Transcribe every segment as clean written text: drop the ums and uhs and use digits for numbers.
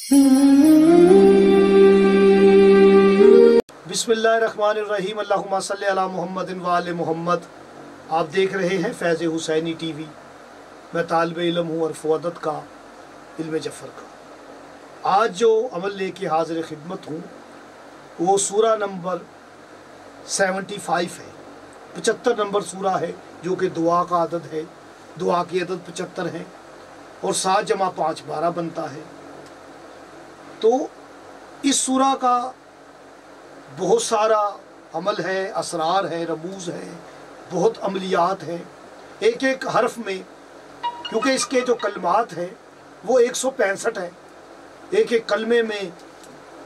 बिस्मिल्लाहिर्रहमानिर्रहीम, अल्लाहुम्मा सल्ली अला मुहम्मदिन व आले मुहम्मद। आप देख रहे हैं फैज़ हुसैनी टीवी। मैं तालिब इल्म हूँ और फ़ुअदत का इल्म जफ़र का। आज जो अमल लेके हाज़िर खिदमत हूँ वो सूरा नंबर 75 है। 75 नंबर सूरा है जो कि दुआ का अदद है। दुआ की अदद 75 है और 7 जमा 5 12 बनता है। तो इस सूरा का बहुत सारा अमल है, असरार है, रमूज़ है, बहुत अमलियात हैं एक एक हरफ में, क्योंकि इसके जो कलमात हैं वो 165 है। एक एक कलमे में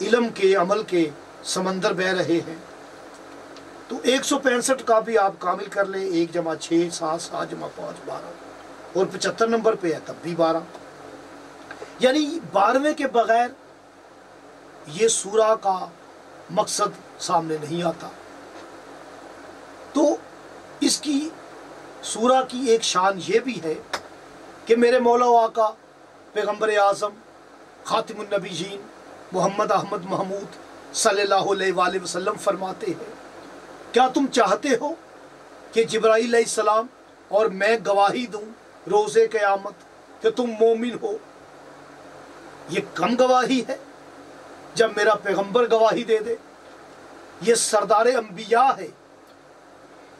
इल्म के, अमल के समंदर बह रहे हैं। तो 165 का भी आप कामिल कर लें। 1 जमा 6 7, 7 जमा 5 12 और 75 नंबर पे है तब भी 12, यानी 12वें के बगैर ये सूरा का मकसद सामने नहीं आता। तो इसकी सूरा की एक शान ये भी है कि मेरे मौला व आका पैगम्बर आज़म खातिमुन नबीयीन मोहम्मद अहमद महमूद सल्लल्लाहु अलैहि वसल्लम फरमाते हैं, क्या तुम चाहते हो कि जिब्राईल अलैहिस्सलाम और मैं गवाही दूं रोज़े क़यामत कि तुम मोमिन हो? ये कम गवाही है जब मेरा पैगंबर गवाही दे दे। ये सरदार अंबिया है।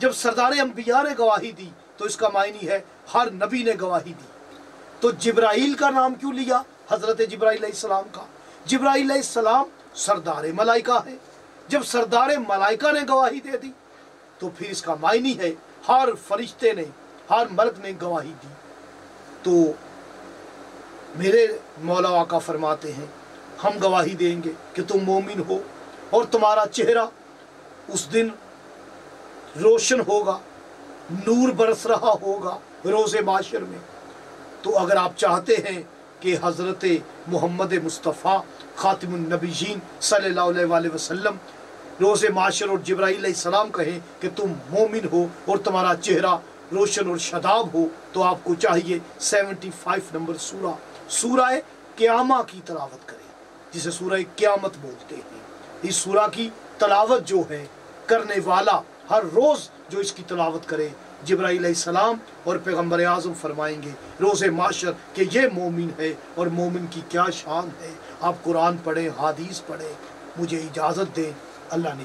जब सरदार अंबिया ने गवाही दी तो इसका मायनी है हर नबी ने गवाही दी। तो जिब्राईल का नाम क्यों लिया? हजरत जिब्राईल अलैहिस्सलाम का। जिब्राईल अलैहिस्सलाम सरदार मलाइका है। जब सरदार मलाइका ने गवाही दे दी तो फिर इसका मायनी है हर फरिश्ते ने, हर मर्द ने गवाही दी। तो मेरे मौला आका फरमाते हैं, हम गवाही देंगे कि तुम मोमिन हो और तुम्हारा चेहरा उस दिन रोशन होगा, नूर बरस रहा होगा रोज़े माशर में। तो अगर आप चाहते हैं कि हज़रत मोहम्मद मुस्तफ़ा खातिमुन नबीयीन सल्लल्लाहु अलैहि वसल्लम रोज़े माशर और जिब्राईल अलैहिस्सलाम कहें कि तुम मोमिन हो और तुम्हारा चेहरा रोशन और शदाब हो, तो आपको चाहिए 75 नंबर सूरा क़यामा की तलावत करें, जिसे सूरह क़यामत बोलते हैं। इस सूरा की तलावत जो है करने वाला हर रोज़ जो इसकी तलावत करे, जिब्राईल अलैहिस्सलाम और पैगम्बर आज़म फरमाएंगे रोज़े माशर कि ये मोमिन है और मोमिन की क्या शान है। आप कुरान पढ़ें, हादीस पढ़ें, मुझे इजाज़त दें। अल्लाह ने